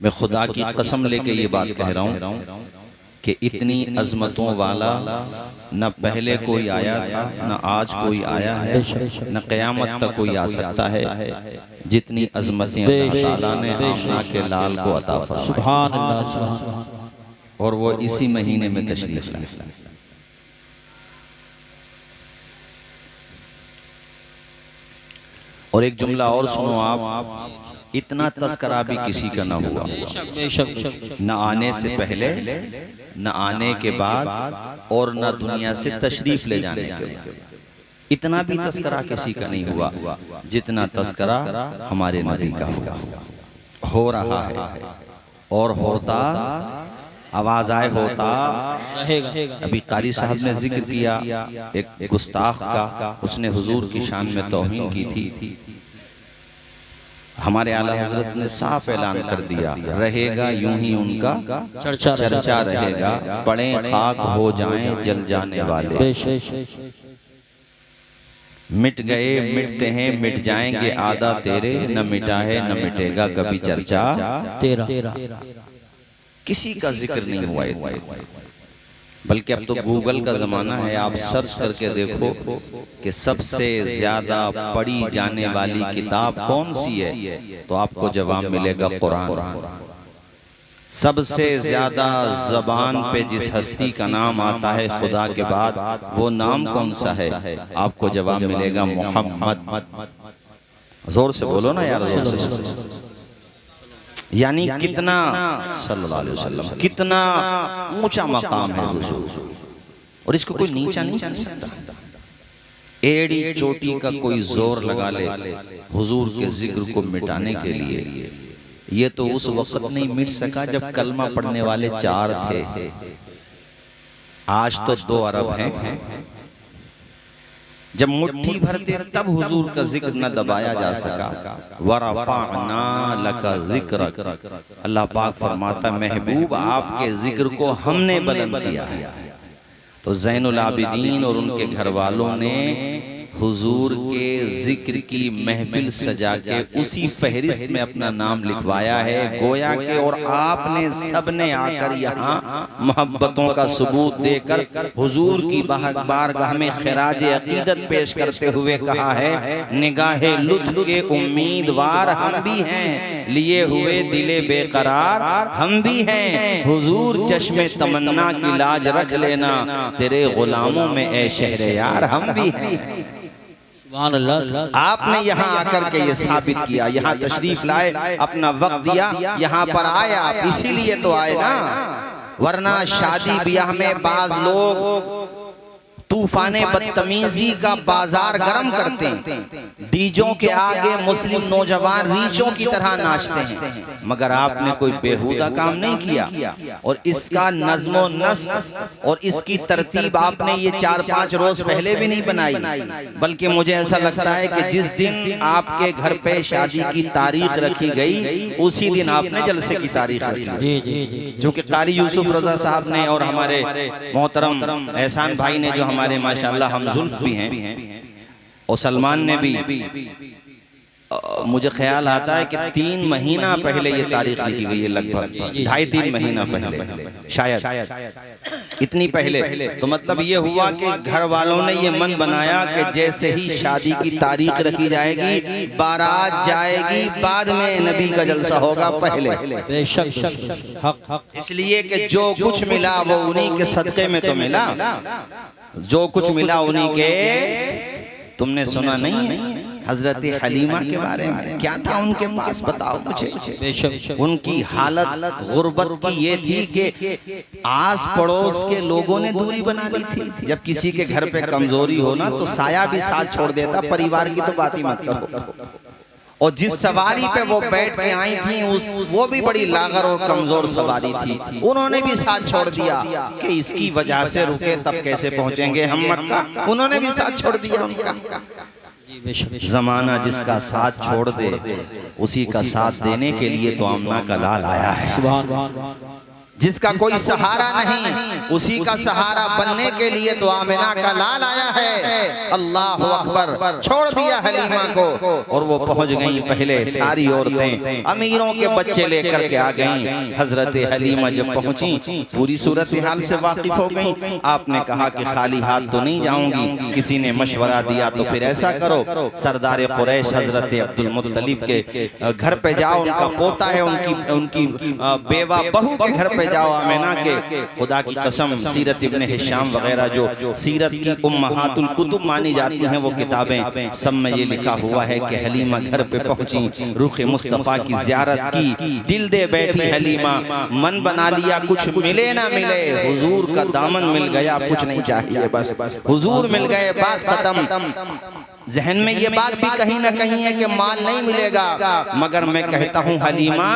मैं खुदा की कसम लेके ये बात कह रहा हूँ कि इतनी अजमतों वाला न पहले कोई आया था, न आज कोई आया है, न क़यामत तक कोई आ सकता है जितनी अजमतें अल्लाह ताला ने आमना के लाल को अता फरमाई। सुभान अल्लाह, सुभान अल्लाह। और वो इसी महीने में तशरीफ लाए। और एक जुमला और सुनो आप, इतना तस्करा भी किसी का न हुआ, न आने से पहले, न आने के बाद, और न दुनिया से तशरीफ ले जाने के बाद। इतना भी तस्करा किसी का नहीं हुआ जितना तस्करा हमारे नबी का हुआ, हो रहा है और होता। आवाज आए होता रहेगा। अभी कारी साहब ने जिक्र किया एक गुस्ताख का, उसने हुजूर की शान में तौहीन की थी। हमारे आला हजरत ने साफ ऐलान कर दिया, रहेगा यूं ही उनका चर्चा रहेगा, पड़े खाक हो जाएं जल जाने वाले। मिट गए मिटते हैं मिट जाएंगे आदा तेरे, न मिटा है न मिटेगा कभी चर्चा तेरा। किसी का जिक्र नहीं हुआ, बल्कि अब तो गूगल का जमाना है। आप सर्च करके देखो कि सबसे ज्यादा पढ़ी जाने वाली किताब कौन सी है, तो आपको जवाब मिलेगा कुरान। सबसे ज्यादा जबान पे जिस हस्ती का नाम आता है खुदा के बाद, वो नाम कौन सा है, आपको जवाब मिलेगा मोहम्मद। जोर से बोलो ना यार, जोर से। यानी कितना सल्लल्लाहु अलैहि वसल्लम, कितना ऊंचा मकाम है हुजूर, और इसको कोई नीचा नहीं कर सकता। एड़ी चोटी का कोई जोर लगा ले हुजूर के जिक्र को मिटाने के लिए, ये तो उस वक्त नहीं मिट सका जब कलमा पढ़ने वाले 4 थे। आज तो 2 अरब हैं। जब मुट्ठी भरते तब हुजूर का जिक्र न दबाया जा सका। वरफ़अना लका ज़िक्रक, अल्लाह पाक फरमाता महबूब आपके जिक्र को हमने बुलंद किया है। तो ज़ैनुल आबिदीन और उनके घर वालों ने हुजूर के जिक्र की महफिल सजा के उसी फहरिस्त में अपना नाम लिखवाया है, गोया के। और आपने सबने आकर यहाँ मोहब्बतों का सबूत देकर हुजूर की बारगाह में खिराज अकीदत पेश करते हुए कहा है, निगाहे लुत्फ के उम्मीदवार हम भी हैं, लिए हुए दिले बेकरार हम भी हैं। हुजूर चश्मे तमन्ना की लाज रख लेना, तेरे गुलामों में ए शहरे यार हम भी हैं। आपने यहाँ आकर के ये साबित किया, यहाँ तशरीफ लाए, अपना वक्त दिया, यहाँ पर आए आप, इसीलिए तो आए ना। वरना शादी ब्याह में बाज लोग तूफाने बदतमीजी का बाजार गर्म करते हैं, डीजों के आगे मुस्लिम नौजवान रीचों की तरह नाचते हैं, मगर आपने कोई बेहुदा काम नहीं किया। और इसका नज़्मो नस्क और इसकी तरतीब आपने ये 4-5 रोज पहले भी नहीं बनाई, बल्कि मुझे ऐसा लगता है कि जिस दिन आपके घर पे शादी की तारीख रखी गई, उसी दिन आपने जलसे की तारीख रखी। जो कि कारी यूसुफ रजा साहब ने और हमारे मोहतरम एहसान भाई ने, जो हमारे माशाअल्लाह हम जुल्फ भी हैं, और सलमान ने भी, मुझे ख्याल आता है कि 3 महीना पहले ये तारीख लिखी गई है, लगभग 2.5-3 महीना पहले शायद, इतनी पहले। तो मतलब ये हुआ कि घर वालों ने ये मन बनाया कि जैसे ही शादी की तारीख रखी जाएगी, बारात जाएगी, बाद में नबी का जलसा होगा पहले। इसलिए कि जो कुछ मिला वो उन्हीं के सदक़े में तो मिला, जो कुछ मिला उन्हीं के। तुमने सुना नहीं हजरत हलीमा के बारे में, क्या था उनके पास, बताओ मुझे। उनकी हालत गुर्बत की ये थी कि आस पड़ोस के लोगों ने दूरी बना ली थी। जब किसी के घर पे कमजोरी हो ना, तो साया भी साथ छोड़ देता, परिवार की तो बात ही मत करो। और जिस सवारी पे वो बैठ के आई थी, वो भी बड़ी लागर और कमजोर सवारी थी, उन्होंने भी साथ छोड़ दिया कि इसकी वजह से रुके तब कैसे पहुंचेंगे हम मक्का। उन्होंने भी साथ छोड़ दिया उनका। जमाना जिसका साथ छोड़ दे, उसी का साथ देने के लिए तो आमना का लाल आया है। जिसका कोई सहारा नहीं, उसी का सहारा बनने के लिए तो आमिना का लाल आया है। अल्लाह अकबर। छोड़ दिया हलीमा को और वो पहुंच गई। पहले सारी औरतें अमीरों के बच्चे लेकर के आ गईं। हजरत हलीमा जब पहुंची पूरी सूरत हाल से वाकिफ हो गईं। आपने कहा कि खाली हाथ तो नहीं जाऊंगी। किसी ने मशवरा दिया तो फिर ऐसा करो, सरदार कुरैश हजरत अब्दुल मुत्तलिब के घर पे जाओ, उनका पोता है, उनकी बेवा बहू के घर पे जाओ आमिना के। खुदा की कसम सीरत इब्ने हिशाम वगैरह जो सीरत की उम्महातुल कुतुब मानी जाती हैं वो किताबें, सब में ये लिखा हुआ है कि हलीमा घर पे पहुंची, रुख मुस्तफ़ा की ज़ियारत की, दिल दे बैठी हलीमा, मन बना लिया कुछ मिले ना मिले हुजूर का दामन मिल गया, कुछ नहीं चाहिए बस हुजूर मिल गए, बात खत्म। जहन में ये बात भी कहीं ना कहीं है कि माल नहीं मिलेगा, मगर मैं कहता हूँ हलीमा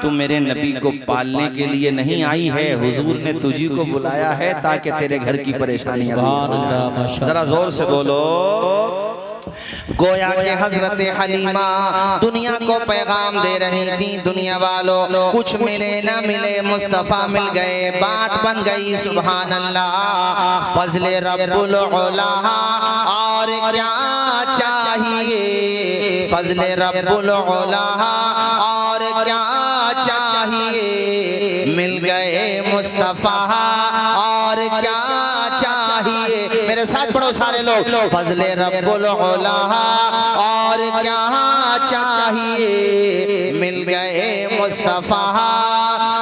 तू मेरे नबी को पालने के लिए नहीं आई है, हुजूर ने तुझी को बुलाया है ताकि तेरे घर की परेशानियां दूर हो जाए। जरा जोर से बोलो। गोया के हजरत हलीमा दुनिया को पैगाम दे रही थी, दुनिया वालों कुछ मिले ना मिले मुस्तफा मिल गए, बात बन गई। सुभान अल्लाह। फजले रब्बुल उला और क्या चाहिए, फजले रब्बुल उला और क्या चाहिए, मिल गए मुस्तफा और क्या चाहिए। मेरे साथ पढ़ो सारे लोग। फजले रब्बुल उला और क्या चाहिए, मिल गए मुस्तफा।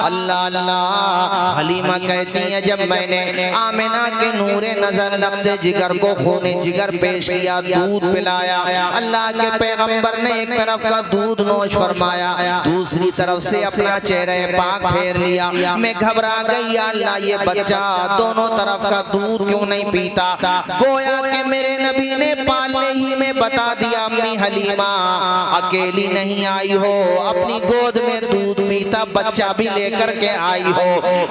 अल्लाह अल्लाह। हलीमा कहती है जब मैंने आमिना के नूरे नजर लब्दे जिगर को खूने जिगर पेश किया, दूध पिलाया, अल्लाह के पैगंबर ने एक तरफ का दूध नोश फरमाया, दूसरी तरफ से अपना चेहरे पाक फेर लिया। मैं घबरा गई, अल्लाह ये बच्चा दोनों तरफ का दूध क्यों नहीं पीता। गोया के मेरे नबी ने पालने ही में बता दिया, अम्मी हलीमा अकेली नहीं आई हो, अपनी गोद में दूध पीता बच्चा भी लेकर के आई हो।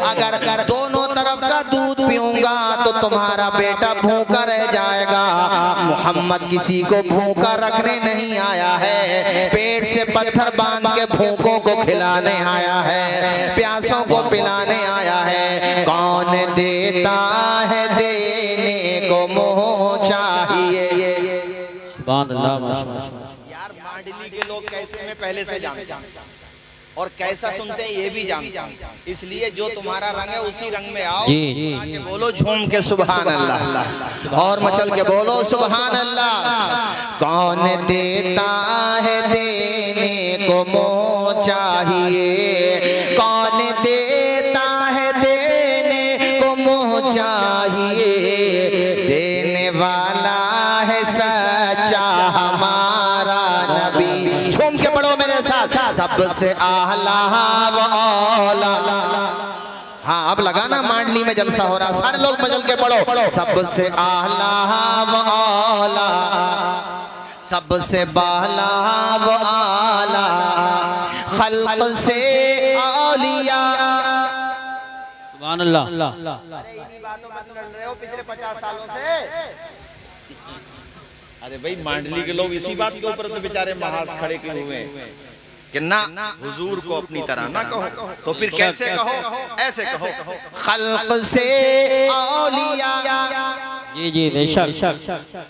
अगर दोनों तरफ का दूध पीऊंगा तो तुम्हारा बेटा भूखा रह जाएगा। मोहम्मद किसी को भूखा रखने नहीं आया है, पेट से पत्थर बांध के भूखों को खिलाने आया है, प्यासों को पिलाने आया है। कौन देता है देने को मोह चाहिए। सुभान अल्लाह। यार मांडली के लोग कैसे मैं पहले से जानता हूं और कैसा सुनते हैं ये भी जानता हूं, इसलिए जो तुम्हारा रंग है उसी रंग में आओ। के बोलो झूम के सुभान अल्लाह और मचल के बोलो सुभान अल्लाह। कौन देता है देने को मोह चाहिए, कौन देता है देने को मोह चाहिए, देने वाला है सच्चा हमारा नबी। झूम के पढ़ो मेरे साथ। सबसे आला व औला। हाँ अब लगाना मांडली में जलसा हो रहा, सारे लोग मजल के पढ़ो। सबसे आला व औला, सबसे बाला व आला, खल्क से औलिया। सुभान अल्लाह। अरे इन्हीं बातों पर लड़ रहे हो पिछले 50 सालों से। अरे भाई मांडली के लोग इसी बात के ऊपर तो बेचारे महाज खड़े क्यों हुए कि ना हुजूर को अपनी तरह ना कहो, तो फिर कैसे कहो, ऐसे कहो खल्क से औलिया। जी जी बेशक।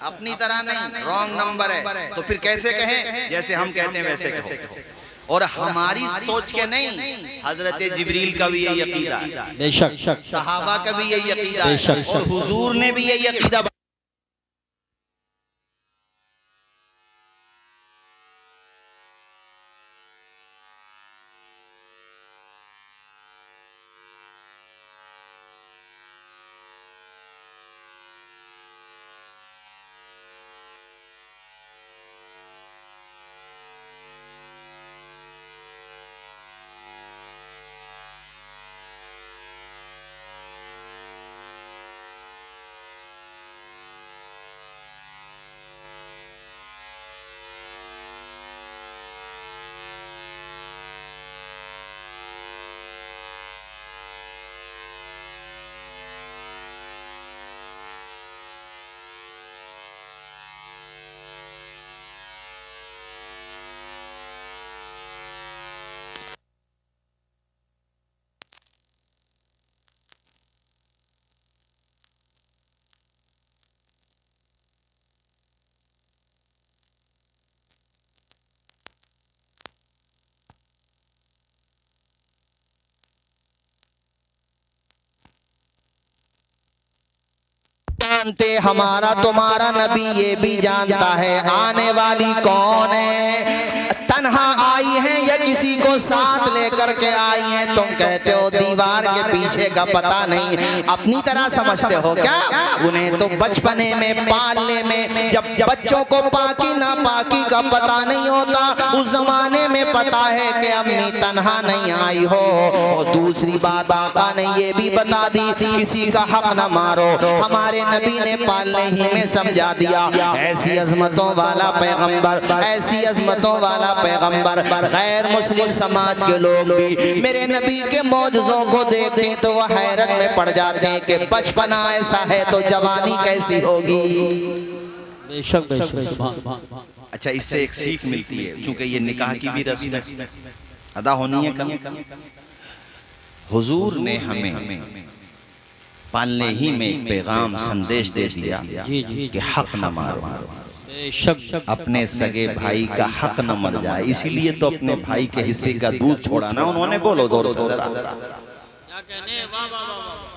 अपनी तरह नहीं, रॉन्ग नंबर है, तो फिर कैसे कहें, जैसे हम कहते हैं वैसे कहो। और हमारी सोच के नहीं, हजरत जिब्रील का भी यही अकीदा है, बेशक सहाबा का भी यही अकीदा है, और हुजूर ने भी यही अकीदा जानते हमारा तुम्हारा नबी ये भी जानता है आने वाली कौन है, तन्हा आई है या किसी को साथ लेकर के आई है। तुम कहते हो दीवार के पीछे का पता नहीं, अपनी तरह समझते हो क्या? उन्हें तो बचपने में पालने में जब बच्चों को पाकी ना पाकी का पता नहीं होता, उस जमाने में पता है कि अम्मी तन्हा नहीं आई हो। और दूसरी बात आका ने ये भी बता दी किसी का हक न मारो, हमारे नबी ने पालने ही में समझा दिया। ऐसी अजमतों वाला पैगंबर, ऐसी अजमतों वाला पैगंबर, गैर मुस्लिम समाज के लोग भी मेरे नबी के मौजज़ों को देखते हैं तो वह हैरत में पड़ जाते हैं कि बचपना ऐसा है तो जवानी कैसी होगी। बेशक बेशक। अच्छा, इससे एक सीख मिलती है, चूंकि ये निकाह की भी रस्म अदा होनी है कल। हुजूर ने हमें पालने ही में एक पैगाम संदेश दे दिया कि हक न मारो, अपने सगे भाई का हक न मर जाए। इसीलिए तो अपने भाई के हिस्से का दूध छोड़ा ना उन्होंने। बोलो जोर से।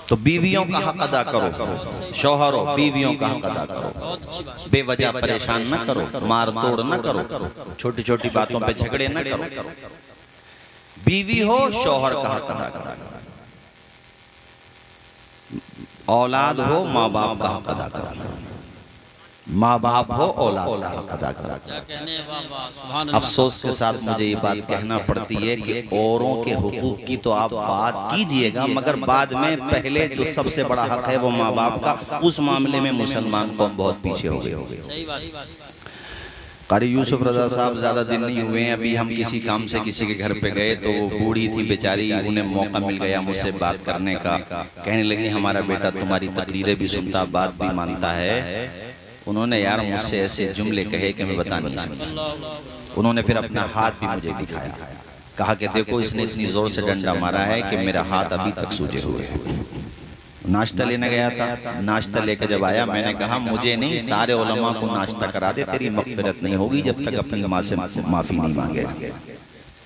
तो बीवियों का हक अदा करो, शौहरों बीवियों का हक अदा करो, बेवजह परेशान न करो, मार तोड़ न करो, छोटी छोटी बातों पे झगड़े न करो। बीवी हो शौहर का हक अदा करो, औलाद हो माँ बाप का हक अदा करो, माँ बाप हो औलाद का हक अदा करो। अफसोस के साथ मुझे ये बात कहना पड़ती है कि औरों के हुकूक की तो आप बात कीजिएगा, मगर बाद में पहले जो सबसे बड़ा हक है वो माँ बाप का, उस मामले में मुसलमान कौम बहुत पीछे हो गए। कारी यूसुफ रजा साहब ज्यादा दिन नहीं हुए हैं, अभी हम किसी काम से किसी के घर पे गए तो वो बूढ़ी थी बेचारी, उन्हें मौका मिल गया मुझसे बात करने का। कहने लगी हमारा बेटा तुम्हारी तकरीरें भी सुनता, बात भी मानता है। उन्होंने यार मुझसे ऐसे जुमले कहे कि मैं बता नहीं सकता। उन्होंने फिर अपना हाथ भी मुझे दिखाया, कहा कि देखो इसने इतनी जोर से डंडा मारा है कि मेरा हाथ अभी तक सूजे हुए हैं। नाश्ता लेने गया था, नाश्ता लेकर जब आया मैंने कहा मुझे नहीं सारे उलमा को नाश्ता करा दे, तेरी मग़फ़िरत नहीं होगी जब तक अपनी माँ से माफ़ी नहीं मांगे।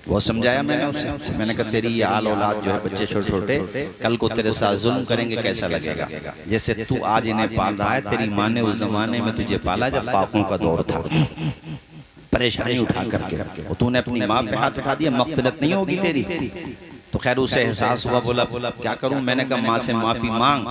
वो समझाया मैंने उसे, मैंने कहा तेरी ये आल औलाद जो है बच्चे छोटे छोटे कल को तेरे साथ जुल्म करेंगे कैसा लगेगा। जैसे तू आज इन्हें पाल रहा है, तेरी माँ ने उस जमाने में तुझे पाला जब फाकों का दौर था, परेशानी उठा करके, तूने अपनी माँ पे हाथ उठा दिया, मग़फ़िरत नहीं होगी तेरी। तो खैर उसे एहसास हुआ, बोला क्या करूं। मैंने कहा माँ से माफ़ी मांग,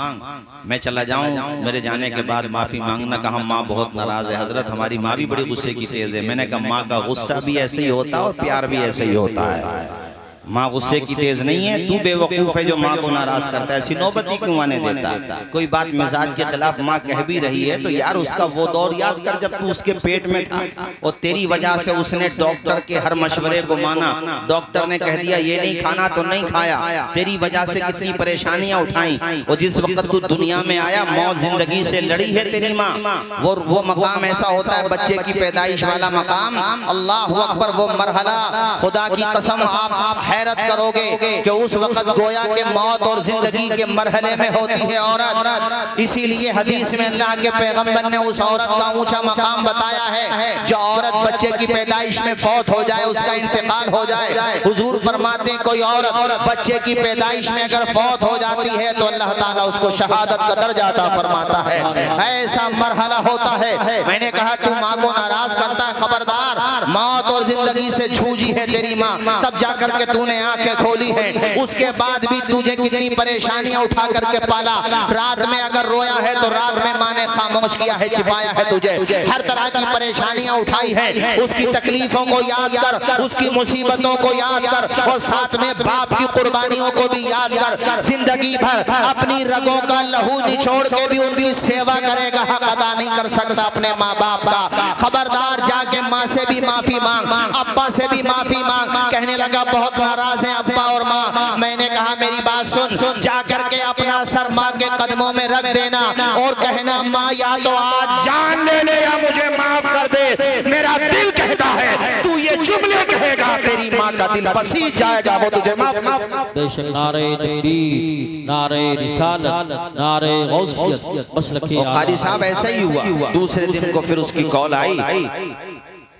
मैं चला जाऊं, मेरे जाने के बाद माफ़ी मांगना। कहा माँ बहुत नाराज़ है हजरत, हमारी माँ भी बड़ी गुस्से की तेज़ है। मैंने कहा माँ का गुस्सा भी ऐसे ही होता है और प्यार भी ऐसे ही होता है। माँ गुस्से की तेज नहीं है, तू बेवकूफ़ है जो माँ को नाराज करता है, ऐसी नौबती क्यों आने देता। कोई बात मिजाज के खिलाफ माँ कह भी रही है तो यार उसका वो दौर याद कर जब तू उसके पेट में था और तेरी वजह से उसने डॉक्टर के हर मशवरे को माना। डॉक्टर ने कह दिया ये नहीं खाना तो नहीं खाया, तेरी वजह से कितनी परेशानियां उठाई। और जिस वक्त तू दुनिया में आया मौत जिंदगी से लड़ी है तेरी माँ। वो मकाम ऐसा होता है बच्चे की पैदाइश वाला मकाम, अल्लाह अकबर, वो मरहला खुदा की कसम आप हैरत करोगे कि उस वक्त गोया के मौत और जिंदगी के मरहले में होती है औरत। इसीलिए हदीस में अल्लाह के पैगंबर ने उस औरत का ऊंचा मकाम बताया है जो औरत बच्चे की पैदाइश में फौत हो जाए, उसका इंतकाल हो जाए। हुजूर फरमाते हैं कोई औरत बच्चे की पैदाइश में अगर फौत हो जाती है तो अल्लाह ताला उसको शहादत का दर्जा अता फरमाता है। ऐसा मरहला होता है। मैंने कहा तू माँ को नाराज करता है, खबरदार, मौत और जिंदगी से जूझी है तेरी माँ, तब जाकर के तूने आंखें खोली है। उसके बाद भी तुझे कितनी परेशानियां उठा करके पाला। रात में अगर रोया है तो रात में माँ ने खामोश किया है, छिपाया है तुझे। हर तरह की परेशानियां उठाई है। उसकी तकलीफों को याद कर, उसकी मुसीबतों को याद कर और साथ में बाप की कुर्बानियों को भी याद कर। जिंदगी भर अपनी रगों का लहू निचोड़ के भी उनकी सेवा करेगा, हक अदा नहीं कर सकता अपने माँ बाप का। खबरदार, जाके माँ से भी माफी मांग, अब्बा से भी माफी मांग। कहने लगा बहुत नाराज है अब्बा और माँ। मैंने कहा मेरी बात सुन, जाकर के अपना सर माँ के कदमों में रख देना और कहना माँ या तो आज जान ले ले या मुझे माफ कर दे। मेरा दिल कहता है तू ये जुमले कहेगा तेरी माँ का दिल पसीज जाएगा, वो तुझे माफ कर। बेशक नारे तकबीर, नारे रिसालत, नारे गौसियत, मसलक कारी साहब ऐसा ही हुआ। दूसरे दिन को फिर उसकी कॉल आई,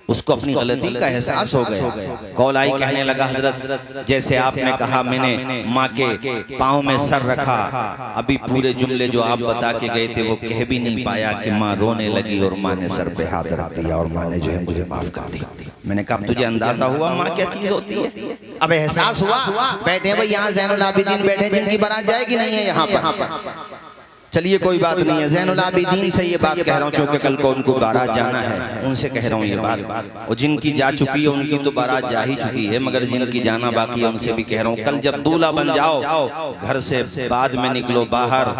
उसको अपनी गलती का एहसास हो गया। कौलाई कहने लगा, हजरत जैसे आपने कहा मैंने माँ के पाँव में सर रखा, अभी पूरे जुमले जो आप बता के गए थे वो कह भी नहीं पाया कि माँ रोने लगी और माँ ने सर पे हाथ रख दिया और माँ ने जो है मुझे माफ कर दिया। मैंने कहा तुझे अंदाजा हुआ माँ क्या चीज होती है? अब एहसास हुआ। बैठे भाई यहाँ ज़ैनुल आबिदीन बैठे जिनकी बारात जाएगी नहीं है यहाँ पर। चलिए कोई बात नहीं है, ज़ैनुल आबिदीन से ये बात कह रहा हूँ क्योंकि कल को उनको बारात जाना है, उनसे कह रहा हूँ ये बात। और जिनकी जा चुकी है उनकी तो बारात जा ही चुकी है, मगर जिनकी जाना बाकी है उनसे भी कह रहा हूँ, कल जब दूल्हा बन जाओ घर से बाद में निकलो बाहर,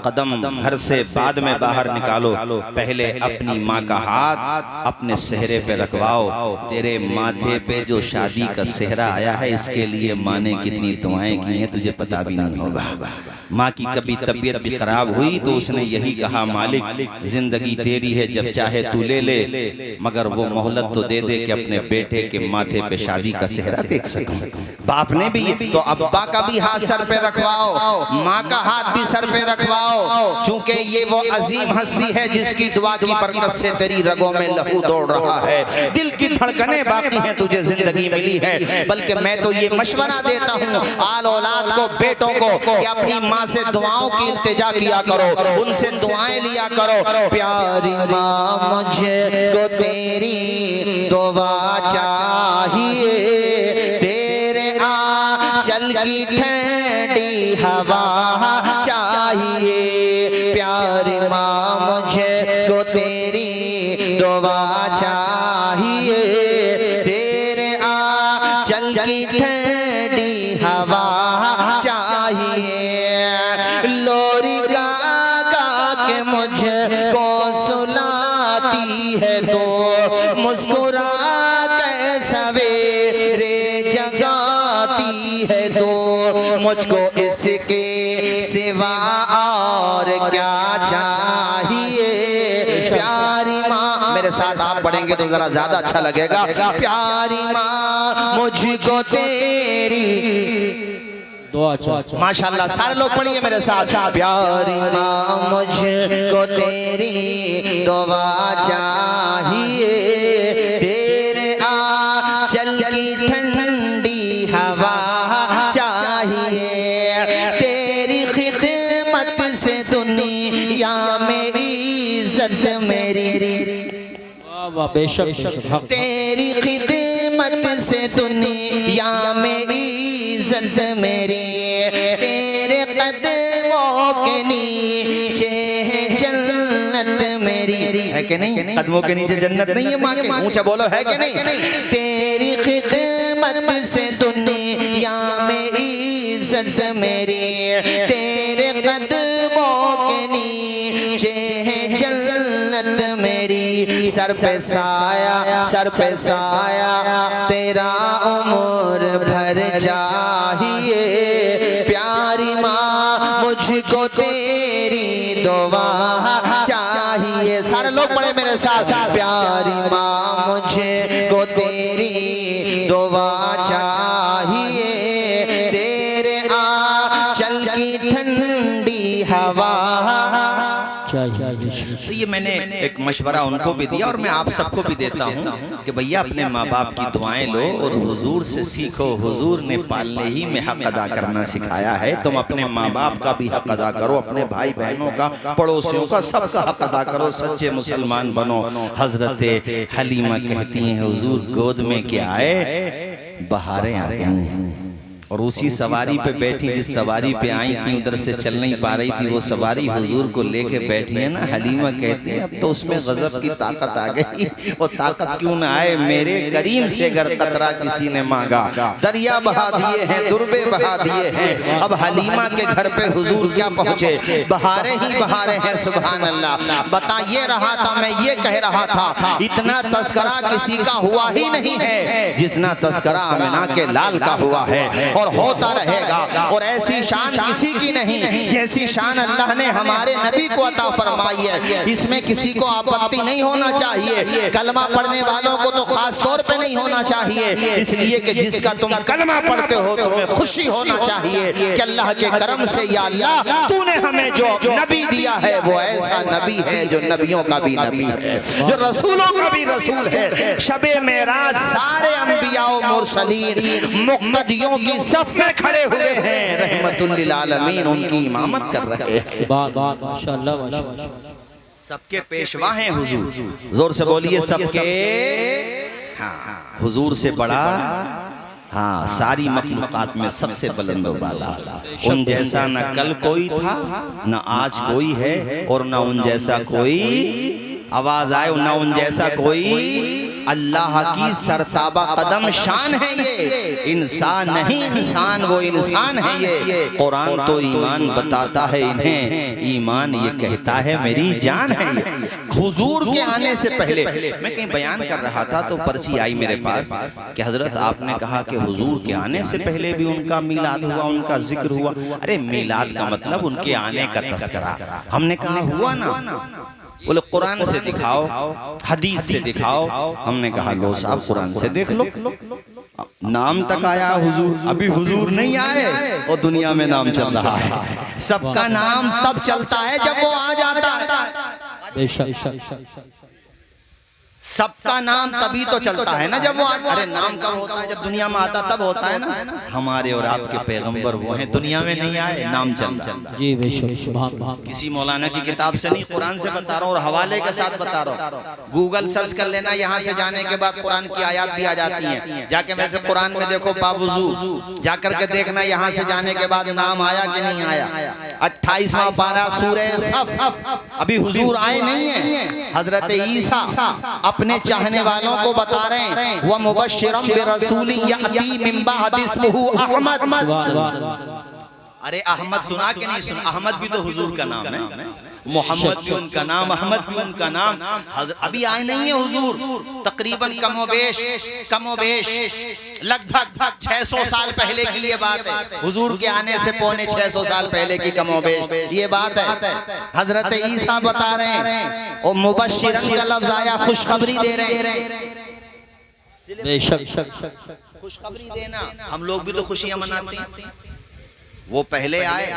कदम घर से बाद में बाहर निकालो, पहले अपनी माँ का हाथ अपने सेहरे पे रखवाओ। तेरे माथे पे जो शादी का सेहरा आया है इसके लिए माँ ने कितनी दुआएं की हैं तुझे पता भी नहीं होगा। माँ की कभी तबीयत भी खराब हुई तो उसने यही कहा, मालिक जिंदगी तेरी है, जब चाहे तू ले ले, मगर वो मोहलत तो दे दे कि अपने बेटे के माथे पे शादी का सेहरा देख सकूं। बाप ने भी तो अब्बा का भी हाथ सर पे रखवाओ, माँ का हाथ भी सर पे रखवाओ, चूंकि ये वो अजीम हस्ती है जिसकी दुआ की बरकत से तेरी रगों में लहू दौड़ रहा है, दिल की धड़कनें बाकी हैं, तुझे जिंदगी मिली है। बल्कि मैं तो ये मशवरा देता हूँ आल औलाद को, बेटों को, कि अपनी माँ से दुआओं की इल्तिजा किया करो, उनसे दुआएं लिया करो। प्यारी माँ मुझे को तेरी दुआ चाहिए, तेरे आंचल की ठंडी हवा चाहिए। प्यारी माँ मुझे को तेरी दुआ चाहिए, तेरे आंचल की ठंडी हवा चाहिए। लोरी गा के मुझको सुलाती है तो मुस्कुरा के सवेरे जगाती है तो मुझको इसके सिवा और क्या चाहिए। प्यारी माँ, मेरे साथ आप पढ़ेंगे तो जरा ज्यादा अच्छा लगेगा। प्यारी माँ मुझको तेरी माशाल्लाह, सारे लोग पढ़िए मेरे साथ। प्यारी माँ मुझको तेरी दुआ चाहिए, तेरे आंचल की ठंडी हवा चाहिए, तेरी खिदमत से दुनिया में इज्जत मेरी, बेशक तेरी खिदमत से दुनिया में इज्जत मेरी, तेरे कदमों के नीचे है जन्नत मेरी, है कि नहीं? कदमों के नीचे जन्नत नहीं है माँ के, ऊंचा बोलो है कि नहीं? तेरी खिदमत से दुनिया में इज्जत मेरी, तेरे कदमों के नीचे है जन्नत मेरी, सर पे साया, सर पे साया तेरा उम्र भर चाहिए। प्यारी माँ मुझको तेरी दुआ चाहिए। सारे लोग पढ़े मेरे साथ। प्यारी माँ मुझको तेरी दुआ चाहिए, तेरे आंचल की ठंडी हवा। तो ये मैंने एक मशवरा उनको भी दिया और मैं आप सबको भी देता हूँ कि भैया अपने माँ बाप की दुआएं लो और हुजूर से सीखो। हुजूर ने पालने ही में हक अदा करना सिखाया है, तुम अपने माँ बाप का भी हक अदा करो, अपने भाई बहनों का, पड़ोसियों का, सबका हक अदा करो, सच्चे मुसलमान बनो। हजरत हलीमा कहती हैं हुजूर गोद में के आए बहारें आ गई, और उसी सवारी पे बैठी जिस सवारी पे आई थी उधर से चल नहीं पा रही थी, वो सवारी हुजूर को लेके बैठी है ना। हलीमा कहती है अब तो उसमें गजब की ताकत आ गई, वो ताकत क्यों ना आए, मेरे करीम से अगर कतरा किसी ने मांगा, दरिया बहा दिए हैं, दुर्बे बहा दिए हैं। अब हलीमा के घर पे हुजूर क्या पहुंचे, बहारे ही बहारे हैं। सुभान अल्लाह। बता ये रहा था, मैं ये कह रहा था, इतना तस्करा किसी का हुआ ही नहीं है जितना तस्करा आमिना के लाल का हुआ है और होता रहेगा। और ऐसी शान किसी की नहीं जैसी शान अल्लाह ने हमारे नबी को अता फरमाई है, इसमें किसी को आपत्ति नहीं होना चाहिए। कलमा पढ़ने वालों को तो खास तौर पे नहीं होना चाहिए, इसलिए कि जिसका तुम कलमा पढ़ते हो तुम्हें खुशी होना चाहिए कि अल्लाह के करम से या अल्लाह तूने हमें जो नबी दिया है वो ऐसा नबी है जो नबियों का भी नबी है, जो रसूलों का भी रसूल है। शबे मेराज सारे अंबिया और मुरसलीन मुक़्तदियों की सफ में खड़े हुए हैं, रहमतुल लिल आलमीन उनकी इमामत कर रहे हैं। माशाअल्लाह माशाअल्लाह। सबके पेशवा हैं हुजूर, जोर से बोलिए सबके। हाँ, हुजूर से बड़ा, हाँ, सारी मखलूकात में सबसे बुलंद वाला, उन जैसा न कल कोई था न आज कोई है और न उन जैसा कोई, आवाज आए, न उन जैसा कोई। अल्लाह की सरताबा कदम शान है ये, इंसान नहीं इंसान वो इंसान है ये। कुरान तो ईमान बताता है इन्हें, ईमान ये कहता है मेरी जान है ये। हुजूर के आने से पहले मैं कहीं बयान कर रहा था तो पर्ची आई मेरे पास कि हजरत आपने कहा कि हुजूर के आने से पहले भी उनका मिलाद हुआ, उनका जिक्र हुआ। अरे मिलाद का मतलब उनके आने का तस्करा। हमने कहा हुआ ना, बोले कुरान से दिखाओ, हदीस से दिखाओ। हमने कहा लो साहब कुरान से देख लो, नाम तक आया हुजूर, अभी हुजूर नहीं आए और दुनिया में नाम चल रहा है। सबका नाम तब चलता है जब वो आ जाता है, सबका नाम तभी तो चलता है ना जब वो आ। अरे नाम कब होता है? जब दुनिया में आता तब होता है ना। हमारे और आपके पैगंबर वो हैं, दुनिया में नहीं आए, नाम चल जी बेशक। किसी मौलाना की किताब से नहीं, कुरान से बता रहा हूँ और हवाले के साथ बता रहा हूँ। गूगल सर्च कर लेना, यहाँ से जाने के बाद कुरान की आयत भी आ जाती है। जाके वैसे कुरान में देखो बावजूद जाकर के देखना, यहाँ से जाने के बाद नाम आया कि नहीं आया। 28वां पारा सूरह सफ। अभी हुजूर आए नहीं है, हजरत ईसा अपने चाहने वालों को बता रहे हैं, वह मुबश्शिरम बिरसूलिन यअती मिन बअद इस्मुहु अहमद। अरे अहमद सुना कि नहीं सुना? अहमद भी तो हुजूर का नाम है, मोहम्मद भी उनका नाम, अहमद भी उनका नाम। अभी आए नहीं है हुजूर, तकरीबन कमोबेश लगभग 600 साल पहले की ये बात है। हुजूर के आने से पौने 600 साल पहले की कमोबेश ये बात है। हजरत ईसा बता रहे हैं और मुबश्शिरन का लफ्ज आया, खुशखबरी दे रहे हैं। खुशखबरी देना, हम लोग भी तो खुशियां मनाते हैं। वो पहले आए,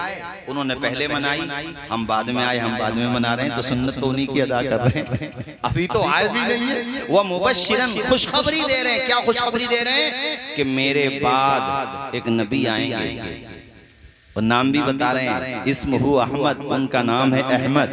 उन्होंने पहले मनाई, हम बाद में आए, हम बाद में मना रहे हैं, तो सुन्नत तो उन्हीं की अदा कर रहे हैं। अभी तो आए भी नहीं है। वह मुबश्शिरन खुशखबरी दे रहे हैं। क्या खुशखबरी दे रहे हैं? कि मेरे बाद एक नबी आएंगे और नाम भी बता रहे हैं, इस्मुहु अहमद, उनका नाम है अहमद।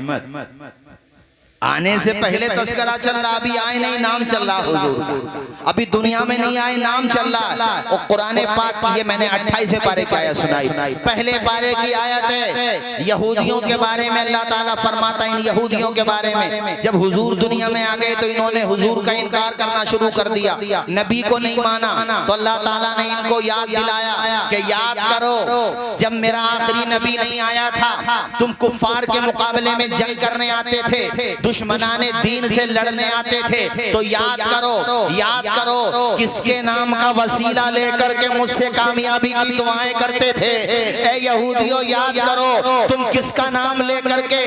आने से पहले तस्करा चल रहा, अभी आए नहीं, नाम चल रहा हुजूर का। अभी दुनिया में नहीं आए, नाम चल रहा। और कुरान पाक की, ये मैंने 28वें पारे की आयत सुनाई। पहले पारे की आयत है यहूदियों के बारे में। अल्लाह ताला फरमाता है इन यहूदियों के बारे में, जब हुजूर दुनिया में आ गए तो इन्होंने हुजूर का इनकार करना शुरू कर दिया, नबी को नहीं माना। तो अल्लाह ताला ने इनको याद दिलाया कि याद करो जब मेरा आखिरी नबी नहीं आया था, तुम कुफ्फार के मुकाबले में जंग करने आते थे, दुश्मनाने दीन से लड़ने आते थे। तो याद करो किसके नाम का वसीला लेकर के मुझसे कामयाबी की दुआएं करते थे। ए यहूदियों याद करो, तुम किसका नाम लेकर के,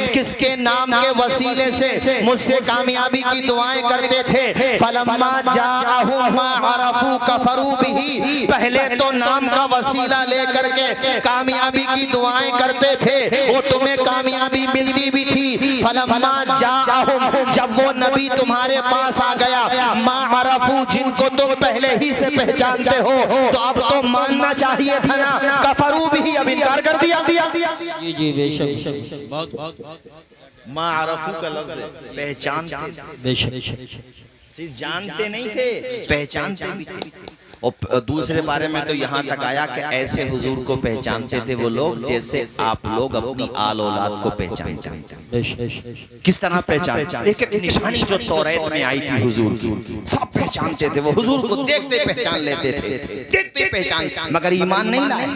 किसके नाम के वसीले से मुझसे कामयाबी की दुआएं करते थे। फलम्मा जाअहुम मा अरफू कफरू बिही, पहले तो नाम का वसीला लेकर के कामयाबी की दुआएं करते थे, वो तुम्हें कामयाबी मिलती भी थी। फलम्मा जाअहुम, जब वो नबी तुम्हारे पास आ गया, मा अरफू, जिनको तुम पहले ही से पहचानते हो, तो अब तो मानना चाहिए था ना। कफरू भी, अब इनकार कर दिया। जी जी बेशक। बहुत मा अरफू का लफ्ज है, पहचानते, बेशक जानते नहीं थे, पहचानते भी थे। और दूसरे बारे में तो यहाँ तक आया कि ऐसे हुजूर को पहचानते थे वो लोग जैसे आप लोग अपनी आल औलाद को पहचानते हैं। किस तरह पहचानते? एक एक निशानी जो तौरात में आई थी हुजूर की, सब पहचानते थे। वो हुजूर को देखते पहचान लेते थे, देखते पहचान, मगर ईमान नहीं लाए।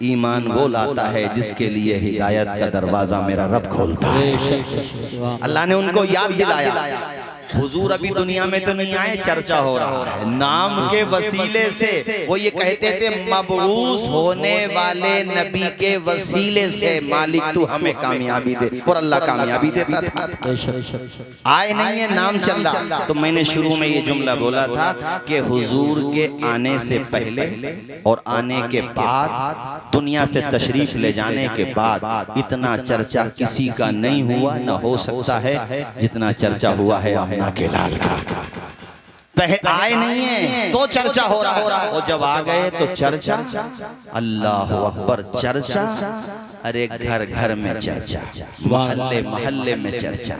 ईमान वो लाता है जिसके लिए हिदायत का दरवाजा मेरा रब खोलता है। अल्लाह ने उनको याद दिलाया हुजूर अभी दुनिया में तो नहीं आए, चर्चा हो रहा है नाम के वसीले से। वो ये कहते थे मबऊस होने वाले नबी के वसीले से मालिक तू हमें कामयाबी दे, और अल्लाह कामयाबी देता था। आए नहीं है, नाम चल रहा। तो मैंने शुरू में ये जुमला बोला था कि हुजूर के आने से पहले और आने के बाद, दुनिया से तशरीफ ले जाने के बाद इतना चर्चा किसी का नहीं हुआ, न हो सकता है जितना चर्चा हुआ है आमिना के लाल का। पहले आए नहीं है तो चर्चा हो रहा है, और जब आ गए तो चर्चा, अल्लाह अकबर, चर्चा। अरे घर घर में चर्चा, मोहल्ले मोहल्ले में चर्चा।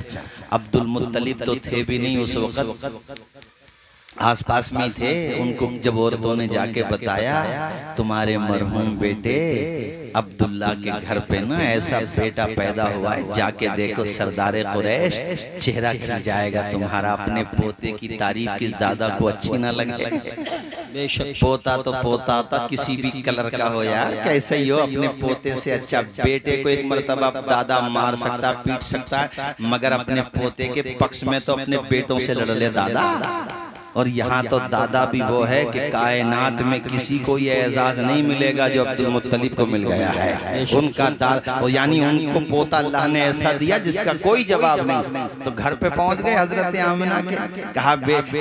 अब्दुल मुत्तलिब तो थे भी नहीं उस वक्त, आसपास में थे। उनको जब औरतों ने जाके बताया तुम्हारे मरहूम बेटे अब्दुल्ला के घर पे ना ऐसा बेटा पैदा हुआ है, जाके देखो सरदारे कुरैश, चेहरा खिल जाएगा तुम्हारा। अपने पोते की तारीफ किस दादा को अच्छी ना लगे? पोता तो पोता होता, किसी भी कलर का हो यार, कैसे ही हो, अपने पोते से अच्छा। बेटे को एक मर्तबा दादा मार सकता, पीट सकता, मगर अपने पोते के पक्ष में तो अपने बेटों से लड़ ले दादा। और यहाँ तो दादा भी वो है कि कायनात में किसी को ये एजाज नहीं मिलेगा जो अब्दुल मुत्तलिब को मिल गया है। उनका दादा, यानी उनको पोता अल्लाह ने ऐसा दिया जिसका कोई जवाब नहीं। तो घर पे पहुंच गए हजरत आमिना के, कहा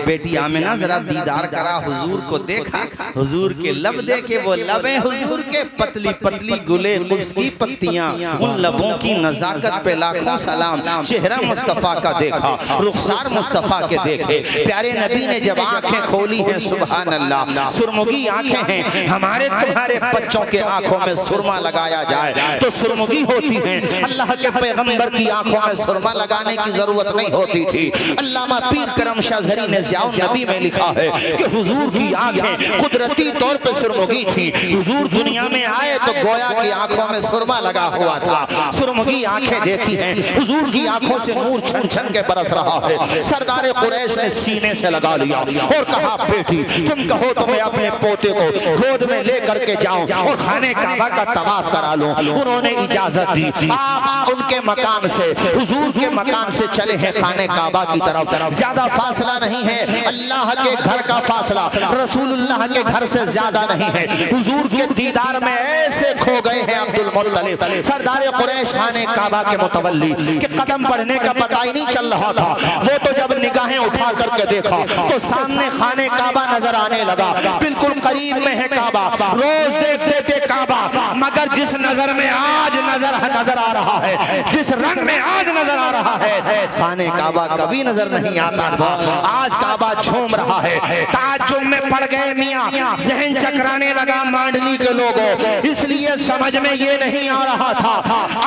बेटी आमिना जरा दीदार करा, हुजूर को देखा, हुजूर के लब देखे, वो लबें हुजूर के पतली पतली गुले कुस की पत्तियां, उन लबों की नजाकत पे लाखों सलाम। चेहरा मुस्तफा का देखा, रुखसार मुस्तफा के देखे, प्यारे नबी ने जब आंखें खोली हैं, सुभान अल्लाह, सुरमुगी आंखें हैं। हमारे तुम्हारे बच्चों के आंखों में सुरमा लगाया जाए तो सुरमुगी होती है, अल्लाह के पैगंबर की आंखों में सुरमा लगाने की जरूरत नहीं होती थी। अल्लामा पीर करम शाह ज़री ने ज़ियाउन नबी में लिखा है कि हुजूर की आंखें कुदरती तौर पे सुरमुगी थी। हुजूर दुनिया में आए तो गोया की आंखों में सुरमा लगा हुआ था। सुरमुगी आंखें देखी हैं, हुजूर की आंखों से नूर छन छन के बरस रहा है। सरदार कुरैश ने सीने से लगा लिया और कहा बेटी तुम कहो तो मैं अपने पोते को गोद में लेकर के जाऊं और खाने काबा का तवाफ करा लूं। उन्होंने इजाजत दी। आप उनके मकान से, हुजूर के मकान से चले हैं खाने काबा की तरफ। ज्यादा फासला नहीं है, अल्लाह के घर का फासला रसूलुल्लाह के घर से ज्यादा नहीं है। हुजूर के दीदार में ऐसे खो गए हैं अब्दुल मुत्तलिब। सरदार कुरैश खाने काबा के मुतवल्ली के कदम बढ़ने का पता ही नहीं चल रहा था। वो तो जब निगाहें उठा करके देखा तो सामने खाने काबा नजर आने लगा। बिल्कुल करीब में है काबा, रोज देखते थे काबा, मगर जिस नजर में आज नजर आ रहा है, जिस रंग में आज नजर आ रहा है, खाने काबा कभी नजर नहीं आता था। आज काबा झूम रहा है। ताज्जुब में पड़ गए मियां, जहन चकराने लगा मांडली के लोगों, इसलिए समझ में ये नहीं आ रहा था